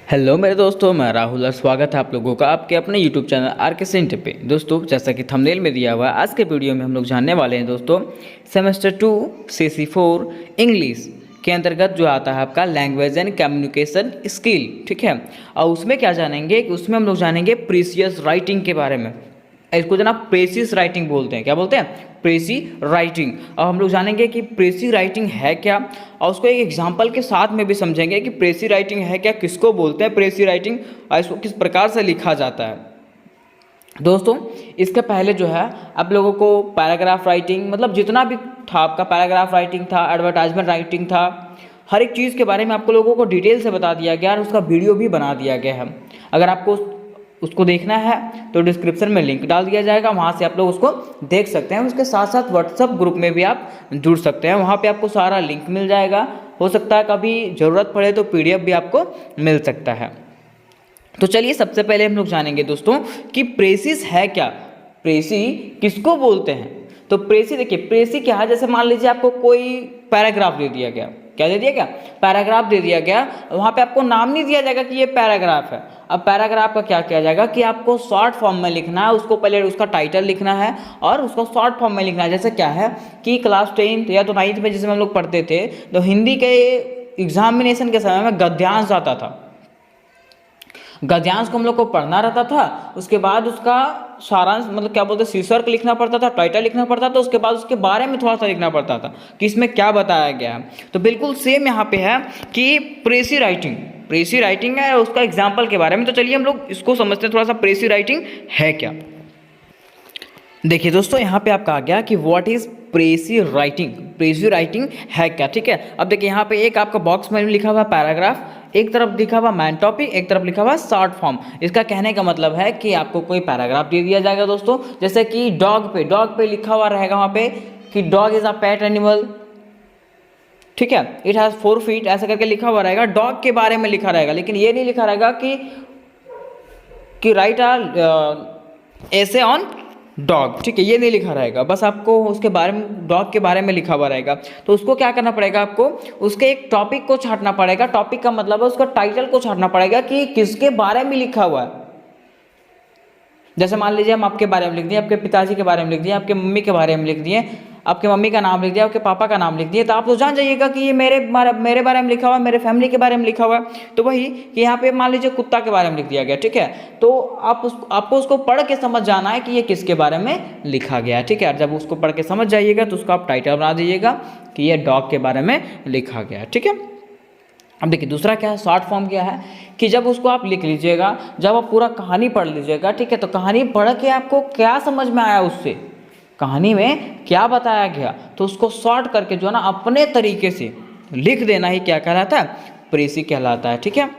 Hello मेरे दोस्तों, मैं राहुल और स्वागत है आप लोगों का आपके अपने यूट्यूब चैनल आर के सेंटर पे। दोस्तों, जैसा कि थंबनेल में दिया हुआ है, आज के वीडियो में हम लोग जानने वाले हैं दोस्तों सेमेस्टर 2 CC4 इंग्लिश के अंतर्गत जो आता है आपका लैंग्वेज एंड कम्युनिकेशन स्किल। ठीक है, और उसमें क्या जानेंगे कि उसमें हम लोग जानेंगे प्रीसियस राइटिंग के बारे में। इसको जनाब प्रेसिस राइटिंग बोलते हैं। क्या बोलते हैं? प्रेसी राइटिंग। अब हम लोग जानेंगे कि प्रेसी राइटिंग है क्या, और उसको एक एग्जांपल के साथ में भी समझेंगे कि प्रेसी राइटिंग है क्या, किसको बोलते हैं प्रेसी राइटिंग, और इसको किस प्रकार से लिखा जाता है। दोस्तों, इसके पहले जो है आप लोगों को पैराग्राफ राइटिंग, मतलब जितना भी था आपका पैराग्राफ राइटिंग था, एडवर्टाइजमेंट राइटिंग था, हर एक चीज़ के बारे में आपको लोगों को डिटेल से बता दिया गया और उसका वीडियो भी बना दिया गया है। अगर आपको उसको देखना है तो डिस्क्रिप्शन में लिंक डाल दिया जाएगा, वहाँ से आप लोग उसको देख सकते हैं। उसके साथ साथ व्हाट्सअप ग्रुप में भी आप जुड़ सकते हैं, वहाँ पे आपको सारा लिंक मिल जाएगा। हो सकता है कभी ज़रूरत पड़े तो PDF भी आपको मिल सकता है। तो चलिए सबसे पहले हम लोग जानेंगे दोस्तों कि प्रेसिस है क्या, प्रेसी किसको बोलते हैं। तो प्रेसी देखिए, प्रेसी क्या है, जैसे मान लीजिए आपको कोई पैराग्राफ दे दिया गया, क्या दे दिया गया, पैराग्राफ दे दिया गया, वहाँ पे आपको नाम नहीं दिया जाएगा कि ये पैराग्राफ है। अब पैराग्राफ का क्या किया जाएगा कि आपको शॉर्ट फॉर्म में लिखना है, उसको पहले उसका टाइटल लिखना है और उसको शॉर्ट फॉर्म में लिखना है। जैसे क्या है कि क्लास 10th या तो 9th में जिसमें हम लोग पढ़ते थे, तो हिंदी के एग्जामिनेशन के समय में गद्यांश आता था। गद्यांश को हम लोग को पढ़ना रहता था, उसके बाद उसका सारांश, मतलब क्या बोलते हैं, शीर्षक लिखना पड़ता था, टाइटल लिखना पड़ता था, उसके बाद उसके बारे में थोड़ा सा लिखना पड़ता था कि इसमें क्या बताया गया है। तो बिल्कुल सेम यहाँ पे है कि प्रेसी राइटिंग, प्रेसी राइटिंग है, उसका एग्जाम्पल के बारे में। तो चलिए हम लोग इसको समझते हैं थोड़ा सा, प्रेसी राइटिंग है क्या। देखिए दोस्तों, यहाँ पे आपका आ गया कि व्हाट इज प्रेसी राइटिंग, प्रेसी राइटिंग है क्या। ठीक है, अब देखिए यहाँ पे एक आपका बॉक्स में लिखा हुआ पैराग्राफ, एक तरफ लिखा हुआ मैन टॉपिक, एक तरफ लिखा हुआ शॉर्ट फॉर्म। इसका कहने का मतलब है कि आपको कोई पैराग्राफ दे दिया जाएगा दोस्तों, जैसे कि डॉग पे लिखा हुआ रहेगा वहाँ पे कि dog is a pet animal. ठीक है, इट हैज़ 4 feet, ऐसा करके लिखा हुआ रहेगा, डॉग के बारे में लिखा रहेगा। लेकिन ये नहीं लिखा रहेगा कि राइट ऐसे ऑन डॉग। ठीक है, ये नहीं लिखा रहेगा, बस आपको उसके बारे में, डॉग के बारे में लिखा हुआ रहेगा। तो उसको क्या करना पड़ेगा, आपको उसके एक टॉपिक को छांटना पड़ेगा। टॉपिक का मतलब है उसका टाइटल को छांटना पड़ेगा कि किसके बारे में लिखा हुआ है। जैसे मान लीजिए हम आपके बारे में लिख दिए, आपके पिताजी के बारे में लिख दिए, आपके मम्मी के बारे में लिख दिए, आपके मम्मी का नाम लिख दिया, आपके पापा का नाम लिख दिए, तो आप तो जान जाइएगा कि ये मेरे बारे में लिखा हुआ है, मेरे फैमिली के बारे में लिखा हुआ है। तो वही कि यहाँ पे मान लीजिए कुत्ता के बारे में लिख दिया गया। ठीक है, तो आपको उसको पढ़ के समझ जाना है कि ये किसके बारे में लिखा गया है। ठीक है, जब उसको पढ़ के समझ जाइएगा तो उसको आप टाइटल बना दीजिएगा कि ये डॉग के बारे में लिखा गया है। ठीक है, अब देखिए दूसरा क्या है, शॉर्ट फॉर्म क्या है कि जब उसको आप लिख लीजिएगा, जब आप पूरा कहानी पढ़ लीजिएगा, ठीक है, तो कहानी पढ़ के आपको क्या समझ में आया, उससे कहानी में क्या बताया गया, तो उसको शॉर्ट करके जो है ना अपने तरीके से लिख देना ही क्या कहलाता है, प्रेसी कहलाता है। ठीक है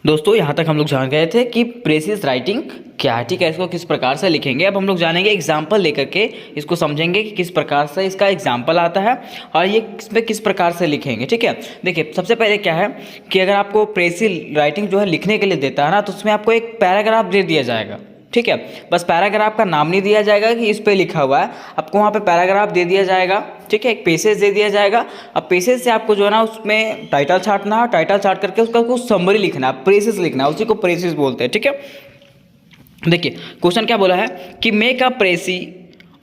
दोस्तों, यहाँ तक हम लोग जान गए थे कि प्रेसिस राइटिंग क्या है। ठीक है, इसको किस प्रकार से लिखेंगे, अब हम लोग जानेंगे एग्जाम्पल लेकर के, इसको समझेंगे कि किस प्रकार से इसका एग्जाम्पल आता है और ये इसमें किस प्रकार से लिखेंगे। ठीक है, देखिए सबसे पहले क्या है कि अगर आपको प्रेसिस राइटिंग जो है लिखने के लिए देता है ना, तो उसमें आपको एक पैराग्राफ दे दिया जाएगा। ठीक है, बस पैराग्राफ का नाम नहीं दिया जाएगा कि इस पे लिखा हुआ है, आपको वहाँ पे पैराग्राफ दे दिया जाएगा। ठीक है, एक पेसेज दे दिया जाएगा। अब पेसेज से आपको जो है ना उसमें टाइटल छांटना है, टाइटल छांट करके उसका कुछ समरी लिखना है, प्रेसिस लिखना है, उसी को प्रेसिस बोलते हैं। ठीक है, देखिए क्वेश्चन क्या बोला है कि make a precis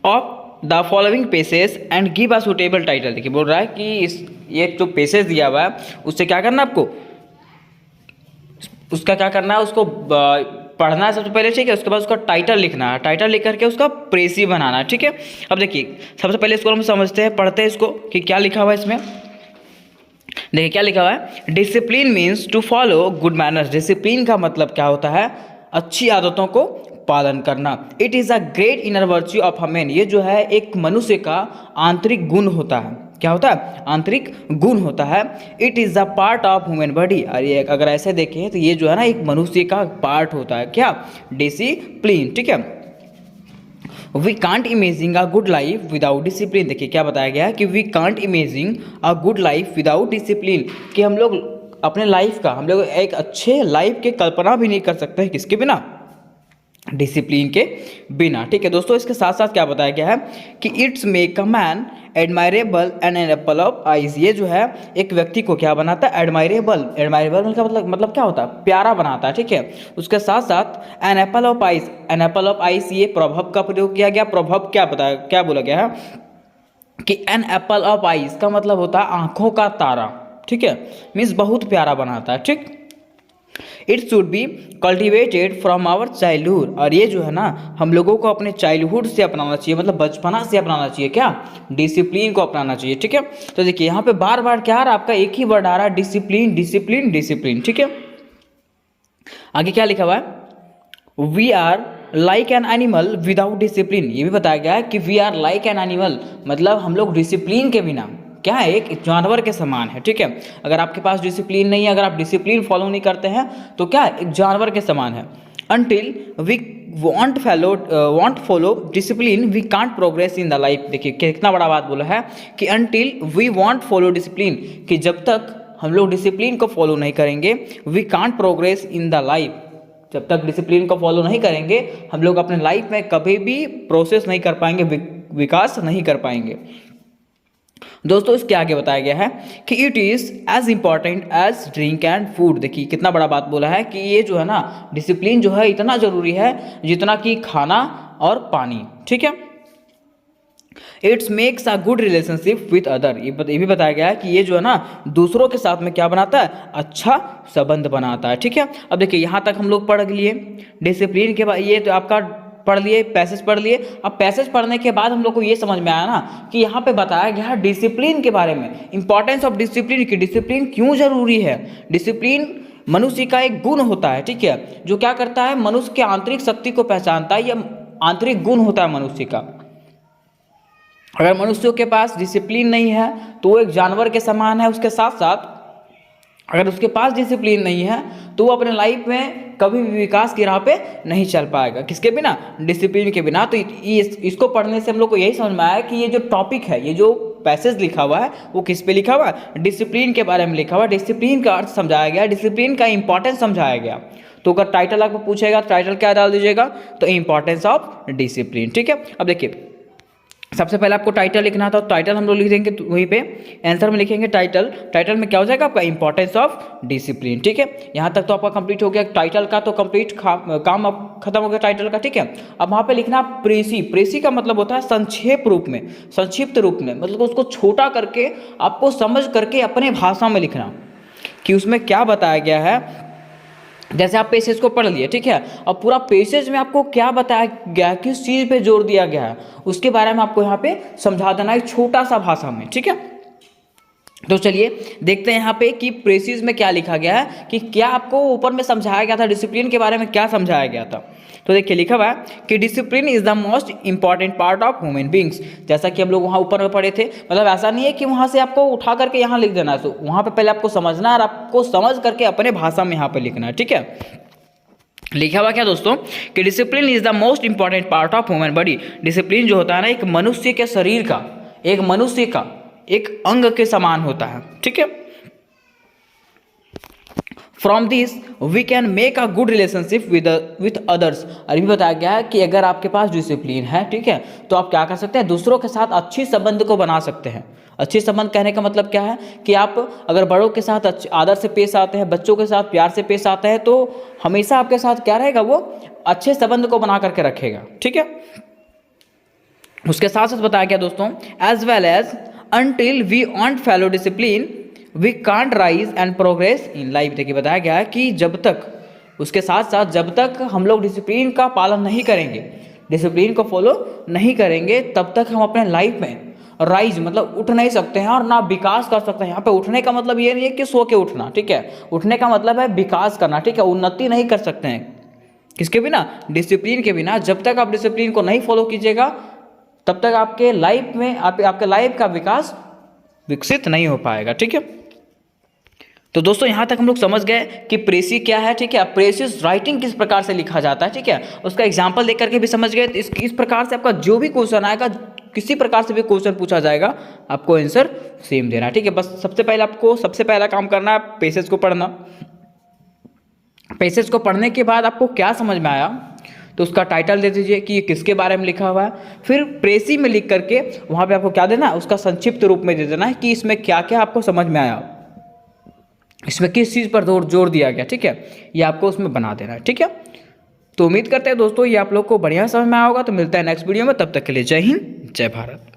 of the following passage and give a suitable title. देखिए बोल रहा है कि ये जो पेसेज दिया हुआ है उससे क्या करना है आपको, उसका क्या करना है, उसको पढ़ना है सबसे पहले। ठीक है, उसके बाद उसका टाइटल लिखना है, टाइटल लिख करके उसका प्रेसी बनाना है। ठीक है, अब देखिए सबसे पहले इसको हम समझते हैं, पढ़ते हैं इसको कि क्या लिखा हुआ है इसमें। देखिए क्या लिखा हुआ है, discipline means to follow good manners. Discipline का मतलब क्या होता है, अच्छी आदतों को पालन करना। It is a great inner virtue of a man. ये जो है एक मनुष्य का आंतरिक गुण होता है। क्या होता है, आंतरिक गुण होता है। It is a part of human body. और ये अगर ऐसे देखें तो ये जो है ना एक मनुष्य का पार्ट होता है, क्या, डिसिप्लिन। ठीक है, we can't imaging a good life without discipline. देखिए क्या बताया गया है कि we can't imaging a good life without discipline, कि हम लोग अपने लाइफ का, हम लोग एक अच्छे लाइफ की कल्पना भी नहीं कर सकते हैं किसके बिना, डिसिप्लिन के बिना। ठीक है दोस्तों, इसके साथ साथ क्या बताया गया है कि it's make a man admirable and an apple of eyes. ये जो है एक व्यक्ति को क्या बनाता है, एडमायरेबल। एडमायरेबल का मतलब क्या होता है, प्यारा बनाता है। ठीक है, उसके साथ साथ an apple of eyes, an apple of eyes ये प्रभव का प्रयोग किया गया। प्रभव क्या बताया, क्या बोला गया है कि एन एप्पल ऑफ आइज का मतलब होता है आंखों का तारा। ठीक है, मीन्स बहुत प्यारा बनाता है। ठीक, it should be cultivated from our childhood. और ये जो है ना हम लोगों को अपने चाइल्डहुड से अपनाना चाहिए, मतलब बचपना से अपनाना चाहिए। क्या, डिसिप्लिन को अपनाना चाहिए। ठीक है, तो देखिए यहाँ पे बार बार क्या आ रहा है, आपका एक ही वर्ड आ रहा है, डिसिप्लिन डिसिप्लिन डिसिप्लिन। ठीक है, आगे क्या लिखा हुआ है, we are like an animal without discipline. ये भी बताया गया है कि we are like an animal, मतलब हम लोग डिसिप्लिन के बिना क्या है, एक जानवर के समान है। ठीक है, अगर आपके पास डिसिप्लिन नहीं है, अगर आप डिसिप्लिन फॉलो नहीं करते हैं तो क्या एक जानवर के समान है। Until we won't follow discipline we can't progress in the life. देखिए कितना बड़ा बात बोला है कि until we won't follow discipline, कि जब तक हम लोग डिसिप्लिन को फॉलो नहीं करेंगे, we can't progress in the life. जब तक डिसिप्लिन को फॉलो नहीं करेंगे हम लोग अपने लाइफ में कभी भी प्रोसेस नहीं कर पाएंगे, विकास नहीं कर पाएंगे। दोस्तों इसके आगे बताया गया है कि it is as important as drink and food. देखिए कितना बड़ा बात बोला है कि ये जो है ना डिसिप्लिन जो है इतना ज़रूरी है जितना कि खाना और पानी। ठीक है, it's makes a good relationship with other. ये भी बताया गया है कि ये जो है ना दूसरों के साथ में क्या बनाता है, अच्छा संबंध बनाता है। ठीक है, अब देखिए यहाँ तक हम लोग पढ़ लिए डिसिप्लिन के बाद, ये तो आपका पढ़ लिए, पैसेज पढ़ लिए। अब पैसेज पढ़ने के बाद हम लोग को ये समझ में आया ना कि यहाँ पे बताया गया है डिसिप्लिन के बारे में, इंपॉर्टेंस ऑफ डिसिप्लिन की, डिसिप्लिन क्यों जरूरी है। डिसिप्लिन मनुष्य का एक गुण होता है। ठीक है, जो क्या करता है, मनुष्य के आंतरिक शक्ति को पहचानता है, यह आंतरिक गुण होता है मनुष्य का। अगर मनुष्यों के पास डिसिप्लिन नहीं है तो वो एक जानवर के समान है। उसके साथ साथ अगर उसके पास डिसिप्लिन नहीं है तो वो अपने लाइफ में कभी भी विकास की राह पे नहीं चल पाएगा। किसके बिना, डिसिप्लिन के बिना। तो इसको पढ़ने से हम लोग को यही समझ में आया कि ये जो टॉपिक है, ये जो पैसेज लिखा हुआ है वो किस पे लिखा हुआ है, डिसिप्लिन के बारे में लिखा हुआ है। डिसिप्लिन का अर्थ समझाया गया, डिसिप्लिन का इंपॉर्टेंस समझाया गया। तो अगर टाइटल आपको पूछेगा तो टाइटल क्या डाल दीजिएगा, तो इंपॉर्टेंस ऑफ डिसिप्लिन। ठीक है, अब देखिए सबसे पहले आपको टाइटल लिखना था, तो टाइटल हम लोग लिख देंगे वहीं पे आंसर में लिखेंगे टाइटल। टाइटल में क्या हो जाएगा आपका, इंपॉर्टेंस ऑफ डिसिप्लिन। ठीक है, यहाँ तक तो आपका कंप्लीट हो गया, टाइटल का तो कंप्लीट काम अब खत्म हो गया टाइटल का। ठीक है, अब वहाँ पे लिखना प्रेसी। प्रेसी का मतलब होता है संक्षेप रूप में, संक्षिप्त रूप में, मतलब उसको छोटा करके आपको समझ करके अपने भाषा में लिखना कि उसमें क्या बताया गया है। जैसे आप पेसेज को पढ़ लिए, ठीक है, अब पूरा पेसेज में आपको क्या बताया गया, किस चीज़ पे जोर दिया गया है, उसके बारे में आपको यहाँ पे समझा देना है छोटा सा भाषा में। ठीक है, तो चलिए देखते हैं यहाँ पे कि प्रेसिज में क्या लिखा गया है, कि क्या आपको ऊपर में समझाया गया था, डिसिप्लिन के बारे में क्या समझाया गया था। तो देखिए लिखा हुआ है कि discipline is the most important part of human beings. जैसा कि हम लोग वहाँ ऊपर में पढ़े थे, मतलब ऐसा नहीं है कि वहाँ से आपको उठा करके यहाँ लिख देना है, तो वहाँ पे पहले आपको समझना है और आपको समझ करके अपने भाषा में यहाँ पे लिखना है। ठीक है, लिखा हुआ क्या दोस्तों कि discipline is the most important part of human body. Discipline जो होता है ना एक मनुष्य के शरीर का, एक मनुष्य का एक अंग के समान होता है। ठीक है, from this we can make a good relationship with others. और भी बताया गया है कि अगर आपके पास डिसिप्लिन है, ठीक है, तो आप क्या कर सकते हैं, दूसरों के साथ अच्छी संबंध को बना सकते हैं। अच्छे संबंध कहने का मतलब क्या है कि आप अगर बड़ों के साथ आदर से पेश आते हैं, बच्चों के साथ प्यार से पेश आते हैं, तो हमेशा आपके साथ क्या रहेगा, वो अच्छे संबंध को बना करके रखेगा। ठीक है, उसके साथ साथ बताया गया दोस्तों as well as until we won't follow discipline we can't rise and progress in life. देखिए बताया गया है कि जब तक, उसके साथ साथ जब तक हम लोग डिसिप्लिन का पालन नहीं करेंगे, डिसिप्लिन को फॉलो नहीं करेंगे, तब तक हम अपने लाइफ में राइज मतलब उठ नहीं सकते हैं और ना विकास कर सकते हैं। यहाँ पे उठने का मतलब ये नहीं है कि सो के उठना, ठीक है, उठने का मतलब है विकास करना। ठीक है, उन्नति नहीं कर सकते हैं किसके बिना, डिसिप्लिन के बिना। जब तक आप डिसिप्लिन को नहीं फॉलो कीजिएगा तब तक आपके लाइफ में आपके लाइफ का विकास विकसित नहीं हो पाएगा। ठीक है, तो दोस्तों यहाँ तक हम लोग समझ गए कि प्रेसी क्या है। ठीक है, प्रेसिस राइटिंग किस प्रकार से लिखा जाता है, ठीक है, उसका एग्जांपल देख करके भी समझ गए। तो इस प्रकार से आपका जो भी क्वेश्चन आएगा, किसी प्रकार से भी क्वेश्चन पूछा जाएगा, आपको आंसर सेम देना है। ठीक है, बस सबसे पहला काम करना है पैसेज को पढ़ना। पैसेज को पढ़ने के बाद आपको क्या समझ में आया, तो उसका टाइटल दे दीजिए कि ये किसके बारे में लिखा हुआ है। फिर प्रेसी में लिख करके वहाँ पे आपको क्या देना है, उसका संक्षिप्त रूप में दे देना है कि इसमें क्या क्या आपको समझ में आया, इसमें किस चीज़ पर जोर दिया गया। ठीक है, ये आपको उसमें बना देना है। ठीक है, तो उम्मीद करते हैं दोस्तों ये आप लोग को बढ़िया समझ में आया होगा। तो मिलता है नेक्स्ट वीडियो में, तब तक के लिए जय हिंद जय भारत।